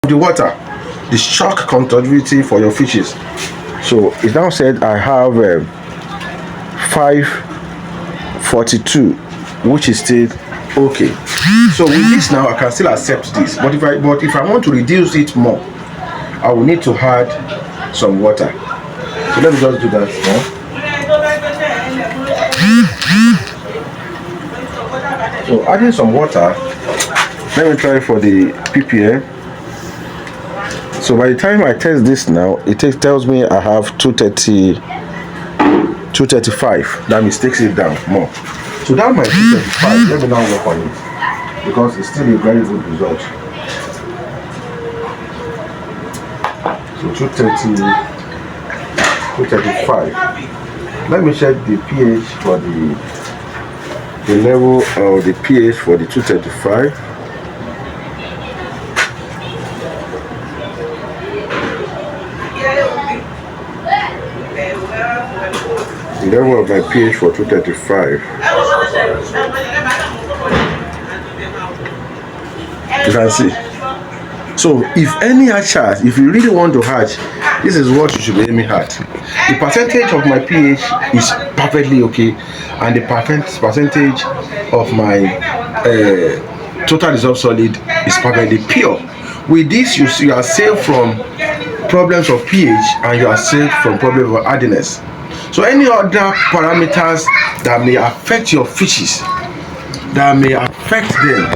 the water, the shock conductivity for your fishes. So it now said I have 542, which is still okay. So with this now I can still accept this, but if I want to reduce it more, I will need to add some water. So let me just do that now. So adding some water, let me try for the ppm. So by the time I test this now, it tells me I have 235. That means takes it down more. So that might be 235. Let me now work on it, because it's still a very good result. So 235. Let me check the pH for the level of the pH for the 235. The level of my pH for 235. You can see. So if any hatchers, if you really want to hatch, this is what you should be aiming at. The percentage of my pH is perfectly okay, and the percentage of my total dissolved solid is perfectly pure. With this, you are safe from problems of pH, and you are safe from problems of hardiness. So any other parameters that may affect your fishes, that may affect them,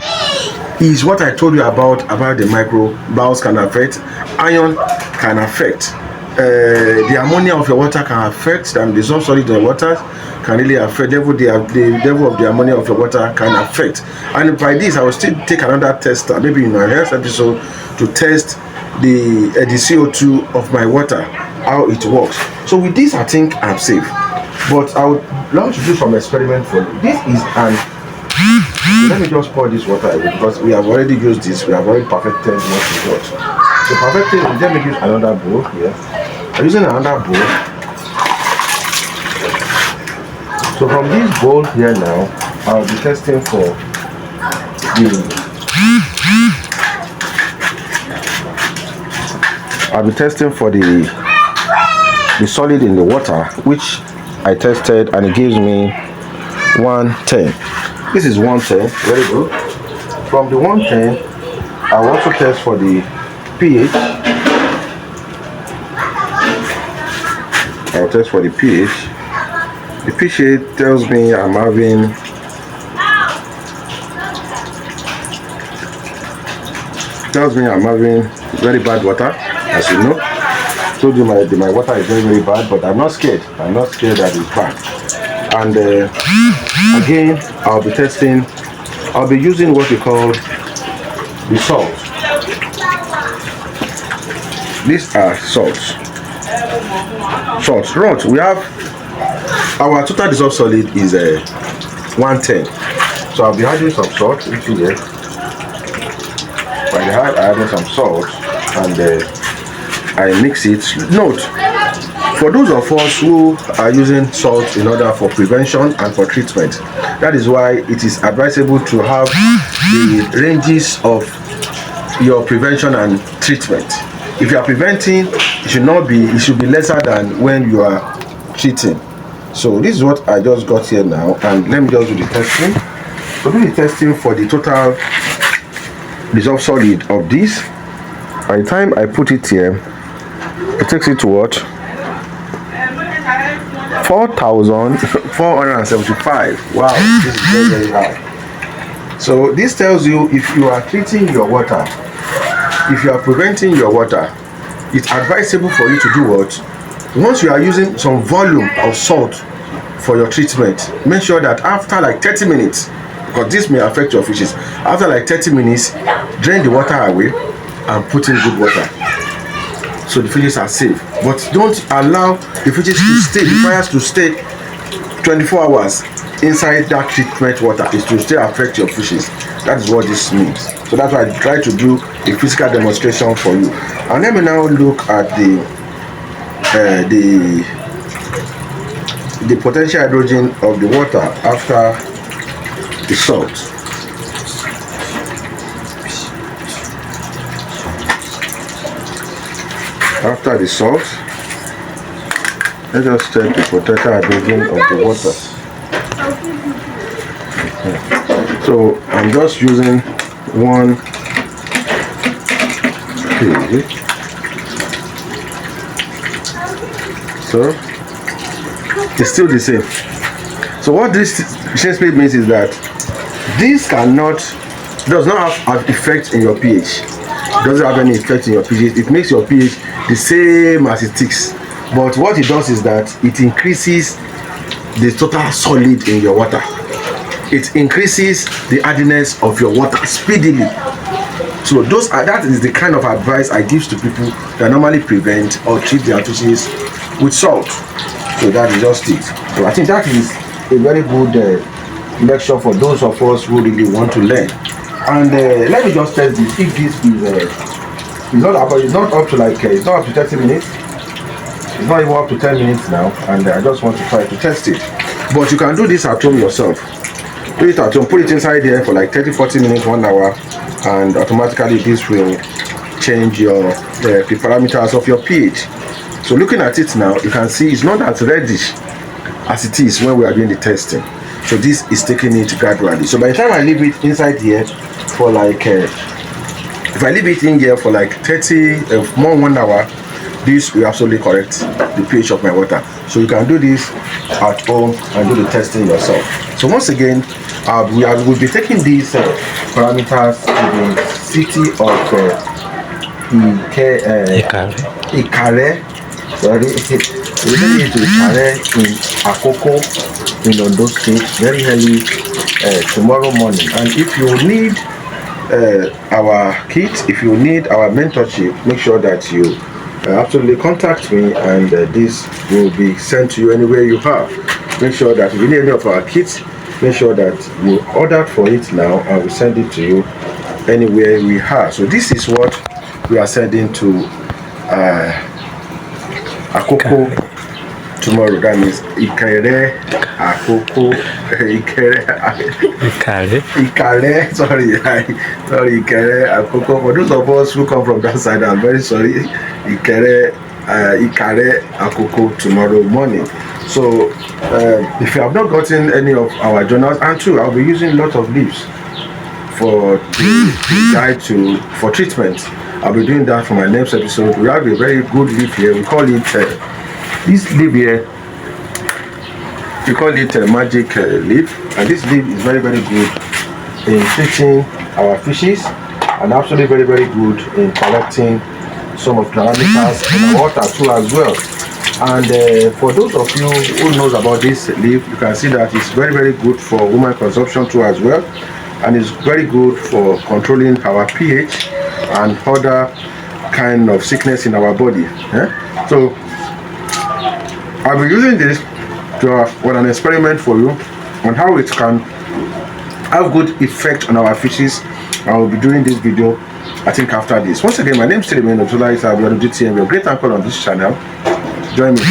is what I told you about the microbiomes can affect, iron can affect, the ammonia of your water can affect, and the dissolved solid in the water can really affect. The level of the ammonia of your water can affect. And by this, I will still take another tester, maybe in my next episode, to test the CO2 of my water, how it works. So with this, I think I'm safe. But I would love to do some experiment for you. This is an let me just pour this water away, because we have already used this. We have already perfected what we got. So perfected, let me use another bowl here. I'm using another bowl. So from this bowl here now, I'll be testing for the solid in the water, which I tested, and it gives me 110. This is 110, very good. From the 110, I will also test for the pH. I'll test for the pH. The pH tells me I'm having very bad water, as you know. I told you my water is very, very bad, but I'm not scared. I'm not scared that it's bad. And again, I'll be using what we call the salt. These are salts. Right, we have our total dissolved solid is 110. So I'll be adding some salt into there. By the I adding some salt, and I mix it. Note, for those of us who are using salt in order for prevention and for treatment, that is why it is advisable to have the ranges of your prevention and treatment. If you are preventing, it should be lesser than when you are treating. So this is what I just got here now, and let me just do the testing. So do the testing for the total dissolved solid of this. By the time I put it here, it takes it to what? 4,475. Wow, this is very, very high. So this tells you, if you are treating your water, if you are preventing your water, it's advisable for you to do what? Once you are using some volume of salt for your treatment, make sure that after like 30 minutes, because this may affect your fishes, after like 30 minutes, drain the water away and put in good water, so the fishes are safe. But don't allow the fishes to stay, the fires to stay 24 hours inside that treatment water. Is to still affect your fishes. That is what this means. So that's why I try to do a physical demonstration for you. And let me now look at the potential hydrogen of the water after the salt. After the salt, let us check the potential hydrogen of the water. So I'm just using 1 kg. So it's still the same. So what this change speed means is that this does not have an effect in your pH. It doesn't have any effect in your pH. It makes your pH the same as it is. But what it does is that it increases the total solid in your water. It increases the hardiness of your water speedily. So that is the kind of advice I give to people that normally prevent or treat their fishes with salt. So that is just it. So I think that is a very good lecture for those of us who really want to learn. And let me just tell this: if this is it's not up to like it's not up to 30 minutes. It's not even up to 10 minutes now, and I just want to try to test it. But you can do this at home yourself. Do it at home. Put it inside there for like 30-40 minutes, 1 hour, and automatically this will change the parameters of your pH. So looking at it now, you can see it's not as reddish as it is when we are doing the testing. So this is taking it gradually. So by the time I leave it inside here for like if I leave it in here for like 1 hour, this will absolutely correct the pH of my water. So you can do this at home and do the testing yourself. So once again, we'll be taking these parameters to the city of Ikare. Sorry, we're taking it to Ikare in Akoko in Ondo State very early tomorrow morning. And if you need our kit, if you need our mentorship, make sure that you absolutely contact me, and this will be sent to you anywhere you have. Make sure that if you need any of our kits, make sure that you order for it now and we send it to you anywhere we have. So this is what we are sending to Akoko tomorrow. That means Ikare Akoko Ikare. Sorry, Ikare Akoko. For those of us who come from that side, I'm very sorry. Ikare Akoko tomorrow morning. So if you have not gotten any of our journals, and too, I'll be using a lot of leaves for the guide for treatment. I'll be doing that for my next episode. We have a very good leaf here. We call it this leaf here. We call it magic leaf, and this leaf is very good in treating our fishes, and absolutely very good in collecting some of the parameters in the water too as well. And for those of you who knows about this leaf, you can see that it's very good for woman consumption too as well, and it's very good for controlling our pH and other kind of sickness in our body. So I'll be using this to an experiment for you on how it can have good effect on our fishes. I will be doing this video, I think, after this. Once again, my name is Tilimin Otula. I'll be on GTM. You're a great uncle on this channel. Join me.